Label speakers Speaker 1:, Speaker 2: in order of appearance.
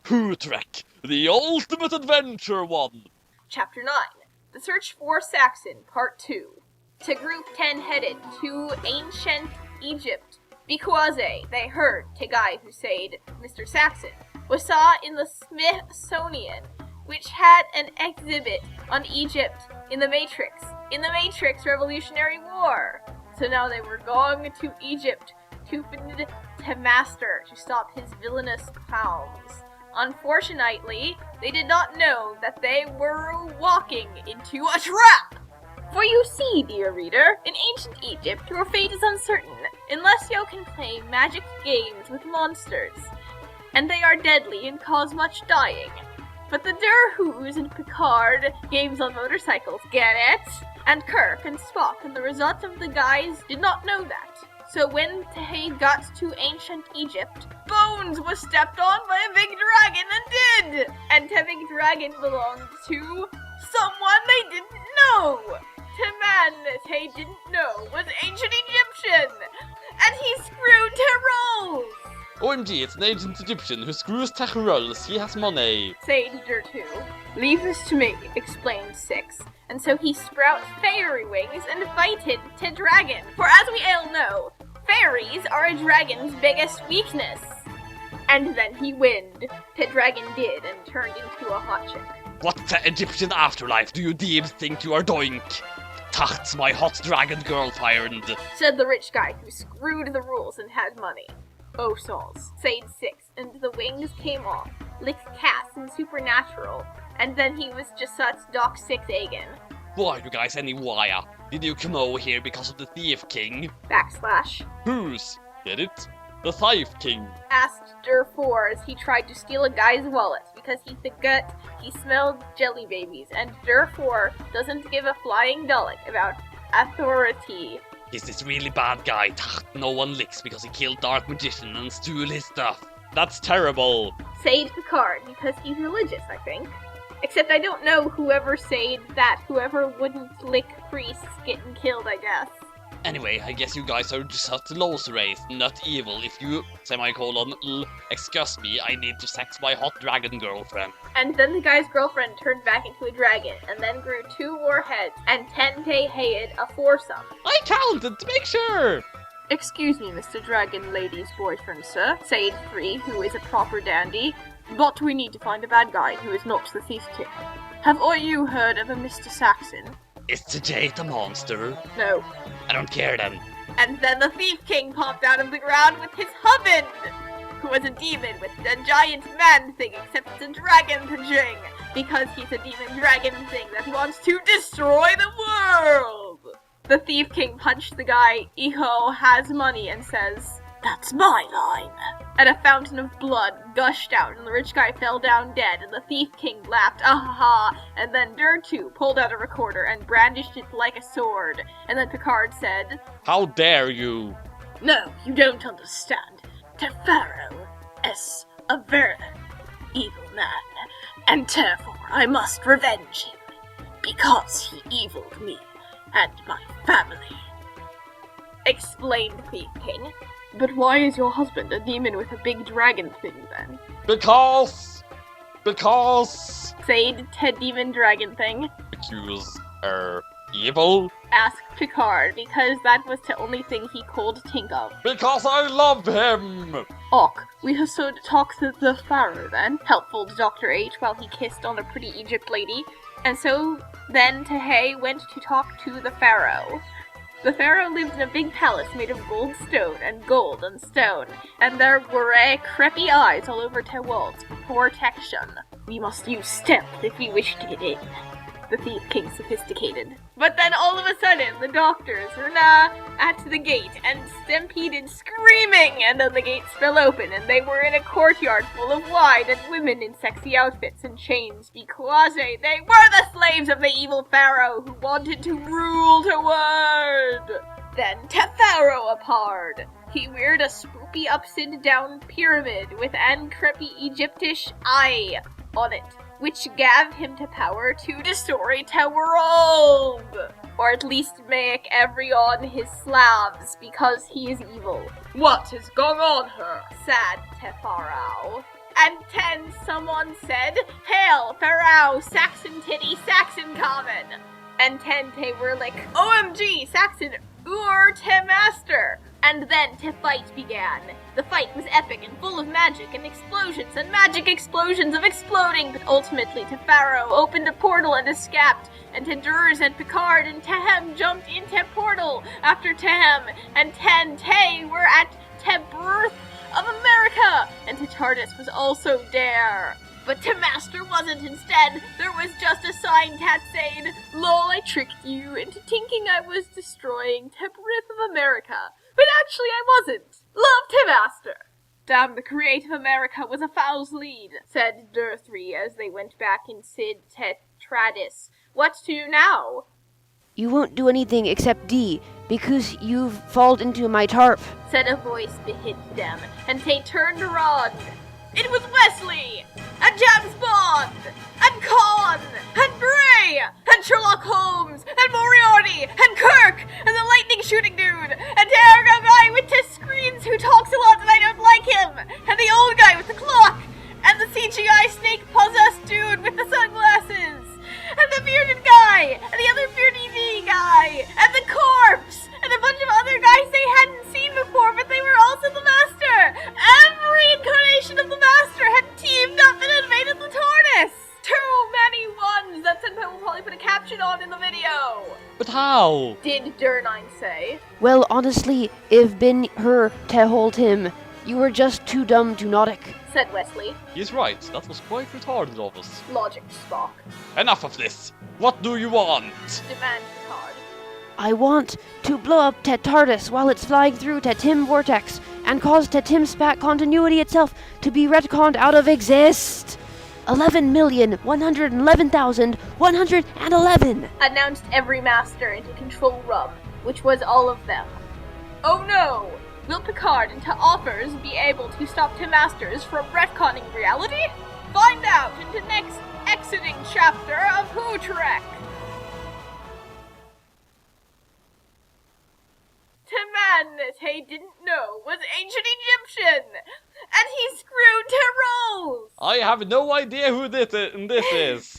Speaker 1: Whotrek, the ultimate adventure one.
Speaker 2: Chapter 9. The Search for Saxon, Part 2. To Group 10 headed to ancient Egypt, because they heard Tegai who said Mr. Saxon was saw in the Smithsonian, which had an exhibit on Egypt in the Matrix Revolutionary War. So now they were going to Egypt to master to stop his villainous clowns. Unfortunately, they did not know that they were walking into a trap. For you see, dear reader, in ancient Egypt your fate is uncertain, unless you can play magic games with monsters, and they are deadly and cause much dying. But the Durhoos and Picard games on motorcycles, get it? And Kirk and Spock and the result of the guys did not know that. So when Tehei got to ancient Egypt, Bones was stepped on by a big dragon and did! And the big dragon belonged to someone they didn't know! The man Tehei didn't know was ancient Egyptian! And he screwed Tyrolls!
Speaker 1: OMG, it's an ancient Egyptian who screws Tyrolls. He has money.
Speaker 2: Said Dur2. Leave this to me, explained 6. And so he sprouts fairy wings and fighted to dragon. For as we all know, fairies are a dragon's biggest weakness. And then he winned. The dragon did and turned into a hot chick.
Speaker 1: What the Egyptian afterlife do you deems think you are doing? Tacht's my hot dragon girlfriend,
Speaker 2: said the rich guy who screwed the rules and had money. Oh, souls, said 6, and the wings came off, like cats in Supernatural, and then he was just such Doc 6 again.
Speaker 1: Why, you guys any wire? Did you come over here because of the Thief King?
Speaker 2: /
Speaker 1: Whose? Get it? The Thief King.
Speaker 2: Asked Dur4 as he tried to steal a guy's wallet because he forgot he smelled jelly babies, and Dur4 doesn't give a flying Dalek about authority.
Speaker 1: He's this really bad guy Tacht no one licks because he killed Dark Magician and stole his stuff. That's terrible.
Speaker 2: Said Picard because he's religious, I think. Except I don't know whoever said that. Whoever wouldn't lick priests getting killed, I guess.
Speaker 1: Anyway, I guess you guys are just a close race, not evil. If you, excuse me, I need to sex my hot dragon girlfriend.
Speaker 2: And then the guy's girlfriend turned back into a dragon, and then grew 2 more heads, and Tehei a foursome.
Speaker 1: I counted to make sure!
Speaker 2: Excuse me, Mr. Dragon Lady's boyfriend, sir, said 3, who is a proper dandy. But we need to find a bad guy who is not the Thief King. Have all you heard of a Mr. Saxon?
Speaker 1: Is Jay the monster?
Speaker 2: No.
Speaker 1: I don't care then.
Speaker 2: And then the Thief King popped out of the ground with his husband, who was a demon with a giant man thing, except it's a dragon thing, because he's a demon dragon thing that wants to destroy the world. The Thief King punched the guy, Iho has money, and says, "That's my line." And a fountain of blood gushed out, and the rich guy fell down dead, and the Thief King laughed, ah-ha-ha, and then Dur2 pulled out a recorder and brandished it like a sword, and then Picard said,
Speaker 1: "How dare you?"
Speaker 2: "No, you don't understand. Tefaro is a very evil man, and therefore I must revenge him, because he eviled me and my family," explained the Thief King. "But why is your husband a demon with a big dragon thing, then?"
Speaker 1: Because,
Speaker 2: said Ted Demon Dragon Thing.
Speaker 1: Accuse her evil?
Speaker 2: Asked Picard, because that was the only thing he could think of.
Speaker 1: Because I love him!
Speaker 2: Och, we have so to talk to the Pharaoh then, helpful to Dr. H while he kissed on a pretty Egypt lady. And so then Tehei went to talk to the Pharaoh. The Pharaoh lived in a big palace made of gold and stone, and there were creepy eyes all over the walls for protection. "We must use stealth if we wish to get in," the Thief King sophisticated. But then all of a sudden, the doctors were at the gate and stampeded screaming, and then the gates fell open, and they were in a courtyard full of wine and women in sexy outfits and chains, because they were the slaves of the evil Pharaoh who wanted to rule the world. Then Pharaoh appeared. He weared a spoopy upside-down pyramid with an creepy Egyptish eye on it, which gave him the power to destroy the world, or at least make everyone his slaves, because he is evil. "What is going on here?" said the Pharaoh. And 10, someone said, Hail, Pharaoh, Saxon Titty, Saxon Common. And 10, they were like, OMG, Saxon, Ur te Master. And then the fight began. The fight was epic and full of magic and explosions and magic explosions of exploding, but ultimately Pharaoh opened a portal and escaped, and Durs and Picard and Tehem jumped into portal after Tehem, and 10 Tay were at the birth of America, and TARDIS was also there. But the Master wasn't. Instead, there was just a sign that saying, Lol, I tricked you into thinking I was destroying the birth of America. But actually I wasn't. Love to Master. Damn, the creative America was a foul's lead, said Dur3 as they went back in Sid Tetradis. What to do now?
Speaker 3: You won't do anything except D, because you've fallen into my tarp,
Speaker 2: said a voice behind them, and they turned around. It was Wesley, and James Bond, and Khan, and Bray, and Sherlock Holmes, and Moriarty, and Kirk, and the lightning shooting dude, and the Argo guy with the screens who talks a lot and I don't like him, and the old guy with the clock, and the CGI snake-possessed dude with the sunglasses, and the bearded guy, and the other bearded guy, and the corpse, and a bunch of other guys they hadn't seen before, but they were also the Master. Every incarnation of the Master had teamed up and invaded the TARDIS. Too many ones that Senpai will probably put a caption on in the video.
Speaker 1: But how?
Speaker 2: Did Dur9 say.
Speaker 3: Well, honestly, if been her to hold him, you were just too dumb to nautic,
Speaker 2: said Wesley.
Speaker 1: He's right, that was quite retarded of us.
Speaker 2: Logic, Spock.
Speaker 1: Enough of this! What do you want?
Speaker 2: Demand Picard.
Speaker 3: I want to blow up TARDIS while it's flying through Tim Vortex and cause Tim Spat continuity itself to be retconned out of exist. 11,111,111
Speaker 2: announced every Master into Control Room, which was all of them. Oh no! Will Picard and offers be able to stop the Masters from retconning reality? Find out in the next exiting chapter of Whotrek! The man that he didn't know was ancient Egyptian, and he screwed the roles!
Speaker 1: I have no idea who this is.